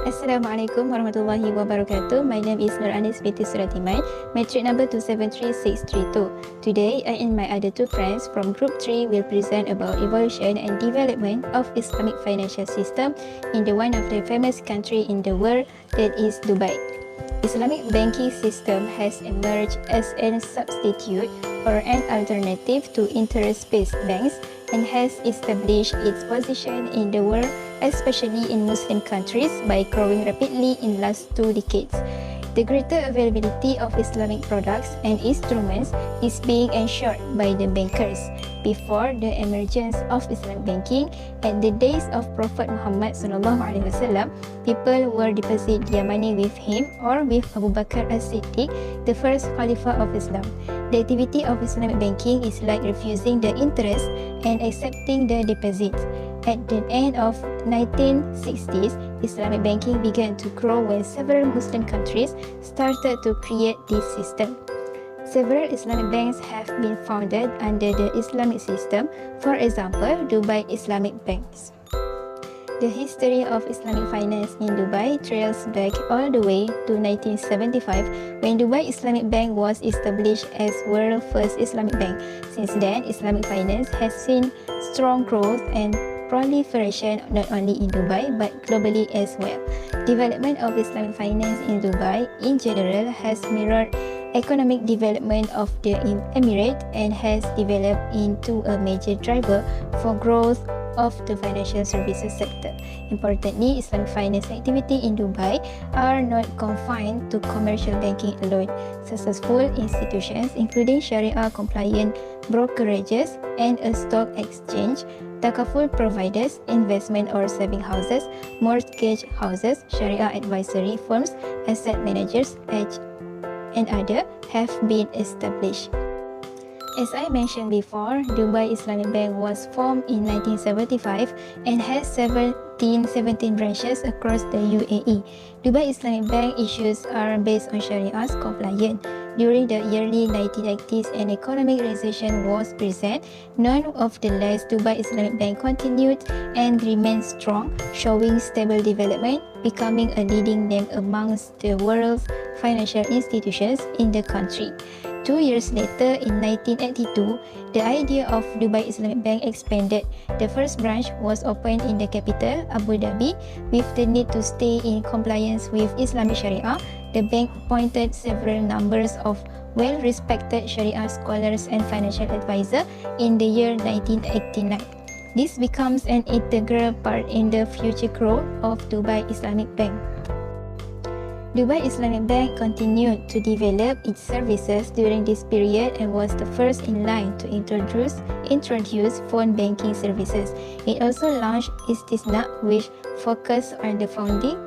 Assalamualaikum warahmatullahi wabarakatuh. My name is Nur Anis binti Suratiman, matric number 273632. Today, I and my other two friends from Group 3 will present about evolution and development of Islamic financial system in the one of the famous country in the world, that is Dubai. Islamic banking system has emerged as a substitute or an alternative to interest-based banks and has established its position in the world, especially in Muslim countries, by growing rapidly in last 2 decades. The greater availability of Islamic products and instruments is being ensured by the bankers. Before the emergence of Islamic banking, at the days of Prophet Muhammad SAW, people were deposit their money with him or with Abu Bakr as-Siddiq, the first Khalifa of Islam. The activity of Islamic banking is like refusing the interest and accepting the deposits. At the end of 1960s, Islamic banking began to grow when several Muslim countries started to create this system. Several Islamic banks have been founded under the Islamic system, for example, Dubai Islamic Banks. The history of Islamic finance in Dubai trails back all the way to 1975, when Dubai Islamic Bank was established as world's first Islamic bank. Since then, Islamic finance has seen strong growth and proliferation not only in Dubai but globally as well. Development of Islamic finance in Dubai in general has mirrored economic development of the Emirate and has developed into a major driver for growth of the financial services sector. Importantly, Islamic finance activity in Dubai are not confined to commercial banking alone. Successful institutions including Sharia-compliant brokerages and a stock exchange, takaful providers, investment or saving houses, mortgage houses, Sharia advisory firms, asset managers, and other have been established. As I mentioned before, Dubai Islamic Bank was formed in 1975 and has 17 branches across the UAE. Dubai Islamic Bank issues are based on Sharia's compliance. During the early 1980s, an economic recession was present. Nonetheless, Dubai Islamic Bank continued and remained strong, showing stable development, becoming a leading name amongst the world's financial institutions in the country. 2 years later, in 1982, the idea of Dubai Islamic Bank expanded. The first branch was opened in the capital, Abu Dhabi. With the need to stay in compliance with Islamic Sharia, the bank appointed several numbers of well-respected Sharia scholars and financial advisors in the year 1989. This becomes an integral part in the future growth of Dubai Islamic Bank. Dubai Islamic Bank continued to develop its services during this period and was the first in line to introduce phone banking services. It also launched Istisna, which focused on the founding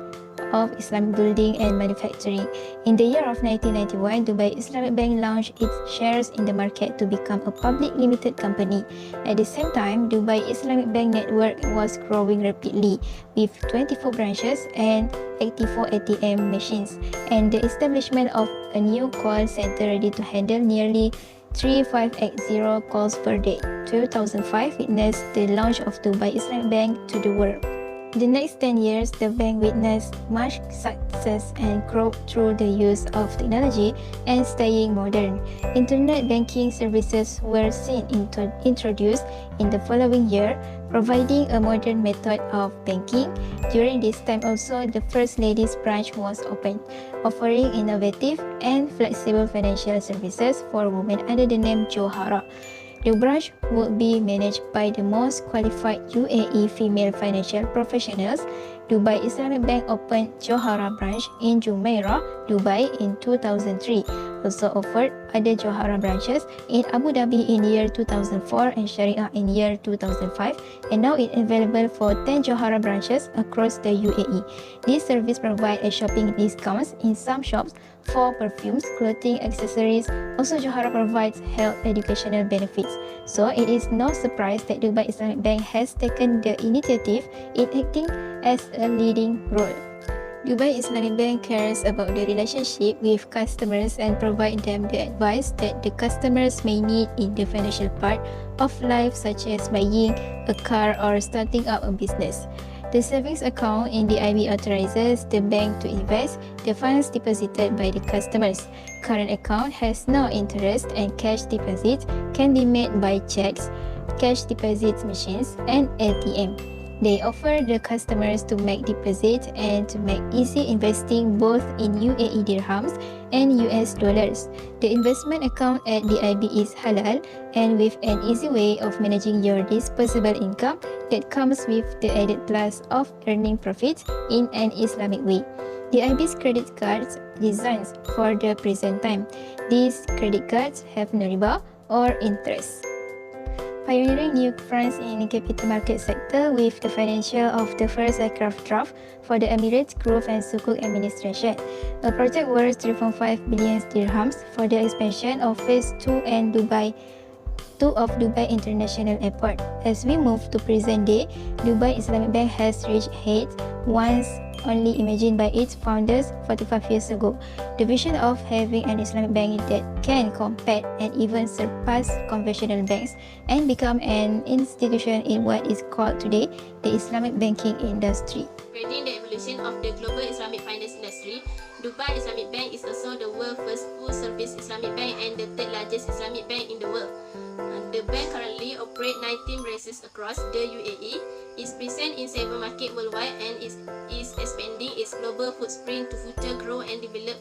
of Islamic building and manufacturing. In the year of 1991, Dubai Islamic Bank launched its shares in the market to become a public limited company. At the same time, Dubai Islamic Bank network was growing rapidly with 24 branches and 84 ATM machines, and the establishment of a new call center ready to handle nearly 3580 calls per day. 2005 witnessed the launch of Dubai Islamic Bank to the world. The next 10 years, the bank witnessed much success and growth through the use of technology and staying modern. Internet banking services were introduced in the following year, providing a modern method of banking. During this time also, the First Lady's branch was opened, offering innovative and flexible financial services for women under the name Johara. The branch would be managed by the most qualified UAE female financial professionals. Dubai Islamic Bank opened Johara branch in Jumeirah, Dubai in 2003. Also offered other Johara branches in Abu Dhabi in year 2004 and Sharia in year 2005, and now it is available for 10 Johara branches across the UAE. This service provides a shopping discounts in some shops for perfumes, clothing, accessories. Also, Johara provides health educational benefits. So it is no surprise that Dubai Islamic Bank has taken the initiative in acting as a leading role. Dubai Islamic Bank cares about the relationship with customers and provide them the advice that the customers may need in the financial part of life, such as buying a car or starting up a business. The savings account in the IB authorizes the bank to invest the funds deposited by the customers. Current account has no interest and cash deposits can be made by checks, cash deposit machines, and ATM. They offer the customers to make deposits and to make easy investing both in UAE dirhams and US dollars. The investment account at the IB is halal and with an easy way of managing your disposable income that comes with the added plus of earning profits in an Islamic way. The IB's credit cards designed for the present time. These credit cards have no riba or interest. Pioneering new fronts in the capital market sector with the financial of the first aircraft draft for the Emirates Growth and Sukuk Administration. A project worth 3.5 billion dirhams for the expansion of Phase 2 and Dubai of Dubai International Airport. As we move to present day, Dubai Islamic Bank has reached heights once only imagined by its founders 45 years ago. The vision of having an Islamic bank that can compete and even surpass conventional banks and become an institution in what is called today the Islamic banking industry. Spreading the evolution of the global Islamic finance industry, Dubai Islamic Bank is also the world's first full-service Islamic bank and the third largest Islamic bank in the world. The bank currently operates 19 branches across the UAE, is present in 7 markets worldwide, and is expanding its global footprint to further grow and develop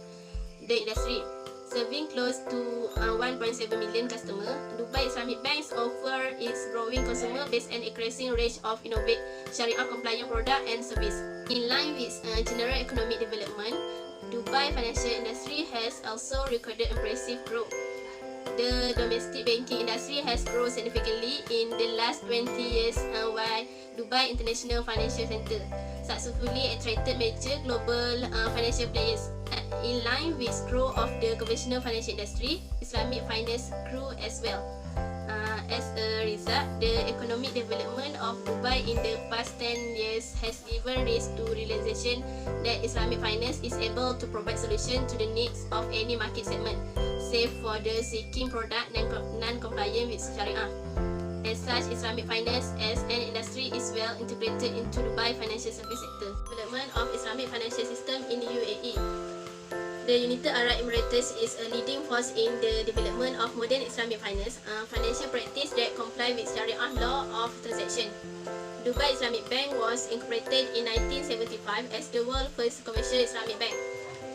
the industry. Serving close to 1.7 million customers, Dubai Islamic Bank offers its growing consumer base an increasing range of innovative Sharia-compliant products and services. In line with general economic development, Dubai financial industry has also recorded impressive growth. The domestic banking industry has grown significantly in the last 20 years, while Dubai International Financial Center successfully attracted major global financial players. In line with growth of the conventional financial industry, Islamic finance grew as well. As a result, the economic development of Dubai in the past 10 years has given rise to realization that Islamic finance is able to provide solutions to the needs of any market segment, save for the seeking product non-compliant with Sharia. As such, Islamic finance as an industry is well integrated into Dubai financial service sector. Development of Islamic financial system in the UAE. The United Arab Emirates is a leading force in the development of modern Islamic finance, financial practice that comply with Sharia law of transaction. Dubai Islamic Bank was incorporated in 1975 as the world's first commercial Islamic bank.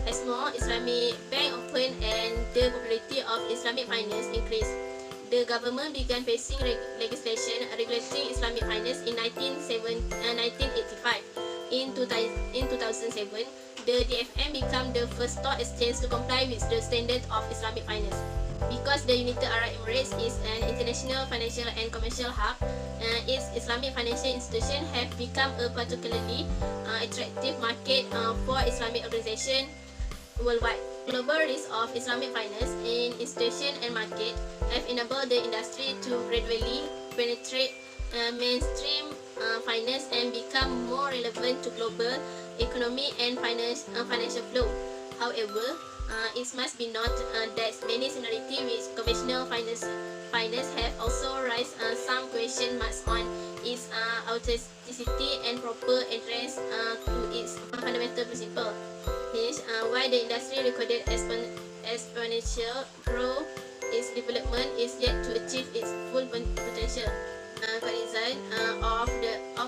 As more Islamic bank opened and the popularity of Islamic finance increased, the government began passing legislation regulating Islamic finance in 1985. In 2007, the DFM became the first stock exchange to comply with the standard of Islamic finance. Because the United Arab Emirates is an international financial and commercial hub, its Islamic financial institutions have become a particularly attractive market for Islamic organizations worldwide. Global risk of Islamic finance in institution and market have enabled the industry to gradually penetrate mainstream finance and become more relevant to global economy and financial flow. However, it must be noted that many similarities with conventional finance have also raised some question marks on its authenticity and proper adherence to its fundamental principle. Hence, while the industry recorded exponential growth, its development is yet to achieve its full potential. Cognizant of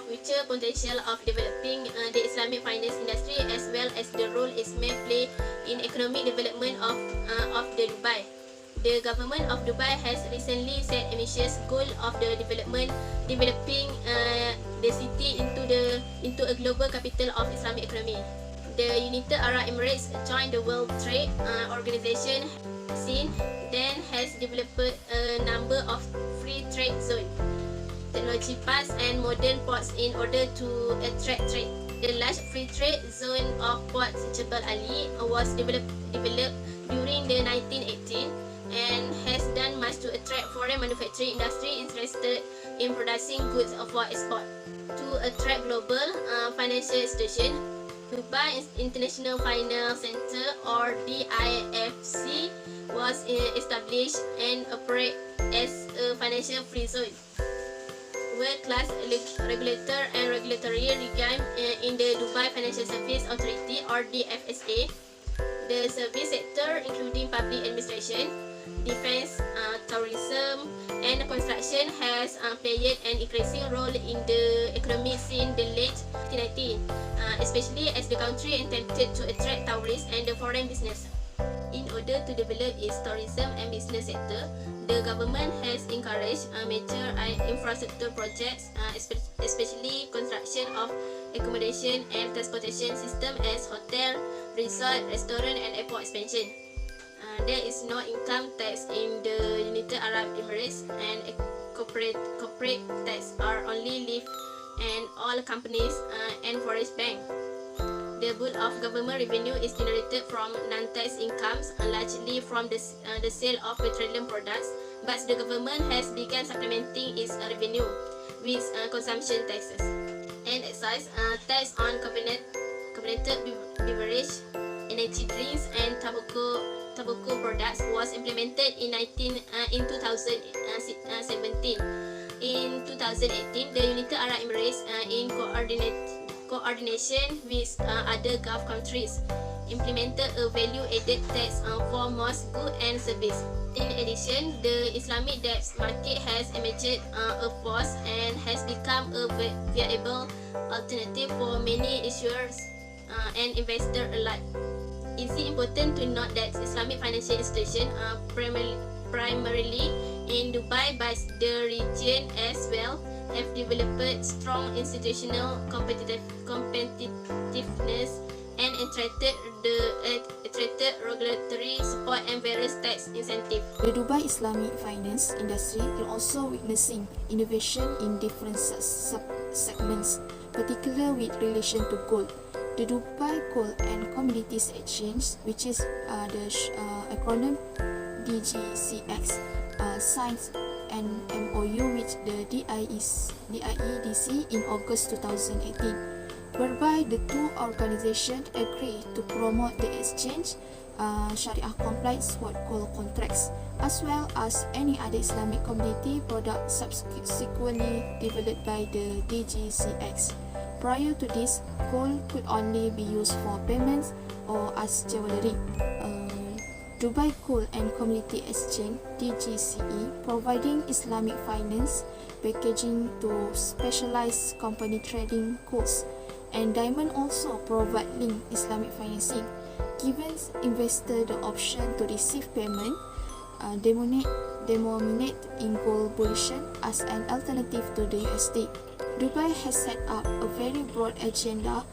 future potential of developing the Islamic finance industry as well as the role it may play in economic development of the Dubai. The government of Dubai has recently set ambitious goal of the developing the city into a global capital of Islamic economy. The United Arab Emirates joined the World Trade Organization since then has developed a number of free trade zones, technology parks and modern ports in order to attract trade. The large free trade zone of Port Jebel Ali was developed during the 1918 and has done much to attract foreign manufacturing industry interested in producing goods for export. To attract global financial institutions, Dubai International Finance Center or DIFC was established and operates as a financial free zone. world-class regulator and regulatory regime in the Dubai Financial Service Authority or DFSA. The service sector, including public administration, defense, tourism, and construction, has played an increasing role in the economy since the late 1990s, especially as the country attempted to attract tourists and the foreign business. In order to develop its tourism and business sector, the government has encouraged major infrastructure projects, especially construction of accommodation and transportation system as hotel, resort, restaurant, and airport expansion. There is no income tax in the United Arab Emirates, and corporate tax are only levied and all companies and foreign bank. The bulk of government revenue is generated from non-tax incomes, largely from the sale of petroleum products, but the government has begun supplementing its revenue with consumption taxes. And excise tax on carbonated beverage, energy drinks, and tobacco products was implemented in 2017. In 2018, the United Arab Emirates, in coordination with other Gulf countries, implemented a value-added tax for most goods and services. In addition, the Islamic debt market has emerged a force and has become a viable alternative for many issuers and investors alike. It is important to note that Islamic financial institutions, primarily in Dubai but the region as well, have developed strong institutional competitiveness and attracted regulatory support and various tax incentives. The Dubai Islamic finance industry is also witnessing innovation in different segments, particularly with relation to gold. The Dubai Gold and Commodities Exchange, which is the acronym DGCX, signed an MOU with the DIEDC in August 2018, whereby the two organizations agree to promote the exchange Sharia-compliant spot gold contracts, as well as any other Islamic commodity product subsequently developed by the DGCX. Prior to this, gold could only be used for payments or as jewelry. Dubai Gold and Commodity Exchange (DGCE) providing Islamic finance packaging to specialized company trading goods, and Diamond also provide linked Islamic financing, giving investors the option to receive payment denominated in gold bullion as an alternative to the USD. Dubai has set up a very broad agenda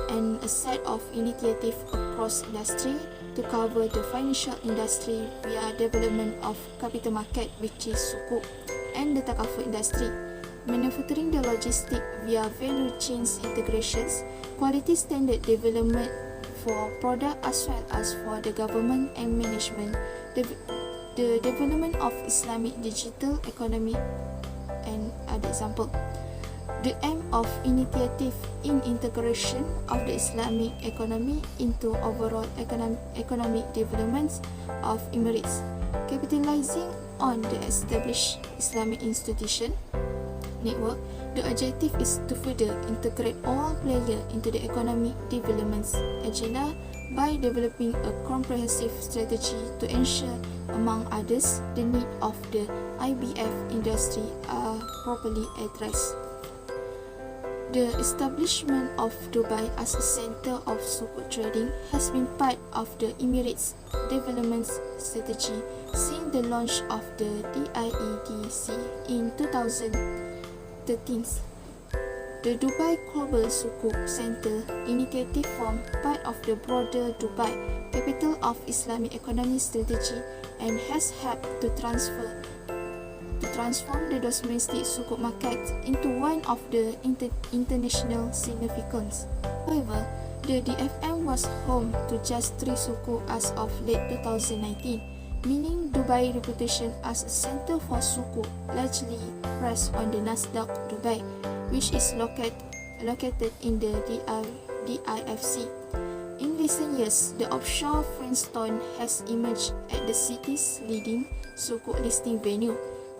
and a set of initiatives across industry to cover the financial industry via development of capital market, which is sukuk, and the takaful industry, manufacturing the logistic via value chains integrations, quality standard development for product as well as for the government and management, the development of Islamic digital economy, and other example. The aim of initiative in integration of the Islamic economy into overall economic developments of Emirates, capitalizing on the established Islamic institution network. The objective is to further integrate all players into the economic development agenda by developing a comprehensive strategy to ensure, among others, the need of the IBF industry are properly addressed. The establishment of Dubai as a center of sukuk trading has been part of the Emirates' development strategy since the launch of the DIEDC in 2013. The Dubai Global Sukuk Center initiative formed part of the broader Dubai Capital of Islamic Economy strategy and has helped to transform the domestic sukuk market into one of the international significance. However, the DFM was home to just 3 sukuk as of late 2019, meaning Dubai's reputation as a center for sukuk largely rests on the Nasdaq Dubai, which is located in the DIFC. In recent years, the offshore Flintstone has emerged as the city's leading sukuk listing venue,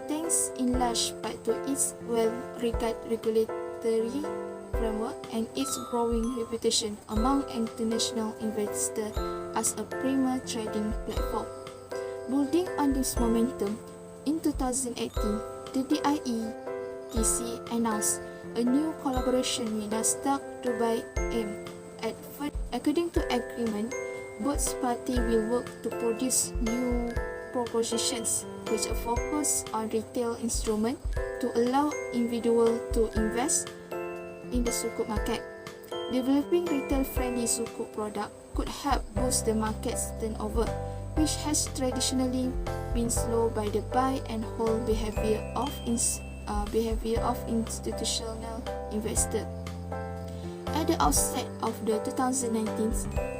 thanks in large part to its well-regarded regulatory framework and its growing reputation among international investors as a premier trading platform. Building on this momentum, in 2018, the DIETC announced a new collaboration with Nasdaq Dubai aimed at according to agreement, both parties will work to produce new propositions which focus on retail instruments to allow individuals to invest in the sukuk market. Developing retail-friendly sukuk product could help boost the market's turnover, which has traditionally been slow by the buy and hold behavior of institutional investors. At the outset of the 2019,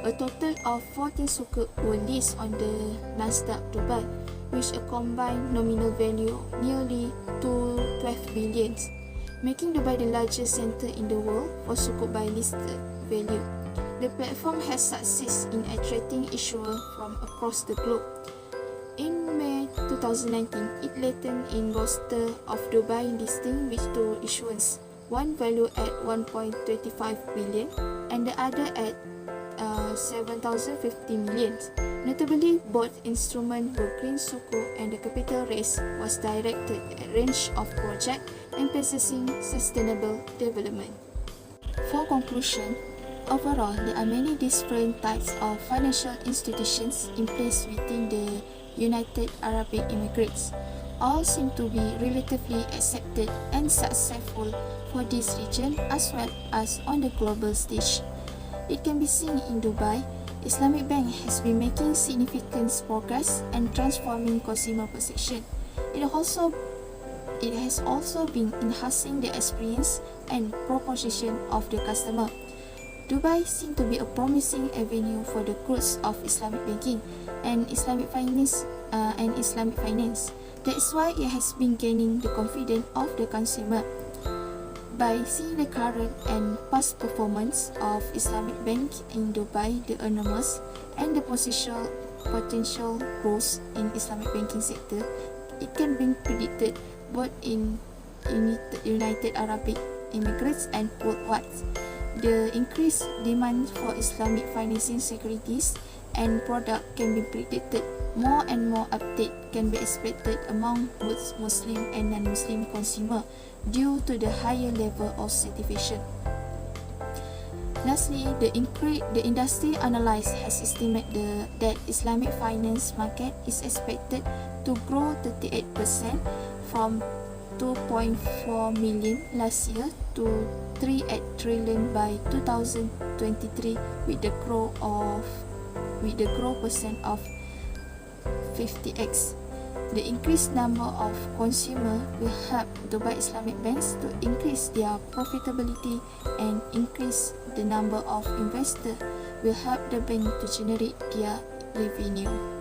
a total of 14 sukuk were listed on the Nasdaq Dubai, with a combined nominal value nearly to 12 billion, making Dubai the largest center in the world for sukuk by listed value. The platform has succeeded in attracting issuers from across the globe. In May 2019, it latent in roster of Dubai listing with two issuance, one valued at 1.25 billion and the other at 7,050 million. Notably, both instruments were green sukuk and the capital raise was directed at a range of projects emphasizing sustainable development. For conclusion, overall, there are many different types of financial institutions in place within the United Arab Emirates. All seem to be relatively accepted and successful for this region as well as on the global stage. It can be seen in Dubai, Islamic Bank has been making significant progress and transforming consumer perception. It has also been enhancing the experience and proposition of the customer. Dubai seems to be a promising avenue for the growth of Islamic banking and Islamic finance. That is why it has been gaining the confidence of the consumer. By seeing the current and past performance of Islamic Bank in Dubai, the enormous and the potential growth in Islamic banking sector, it can be predicted both in United Arab Emirates and worldwide. The increased demand for Islamic financing securities and product can be predicted. More and more uptake can be expected among both Muslim and non-Muslim consumers due to the higher level of certification. Lastly, the industry analyst has estimated that Islamic finance market is expected to grow 38% from 2.4 million last year to 3 trillion by 2023 with the growth percent of 50x. The increased number of consumers will help Dubai Islamic banks to increase their profitability and increase the number of investors will help the bank to generate their revenue.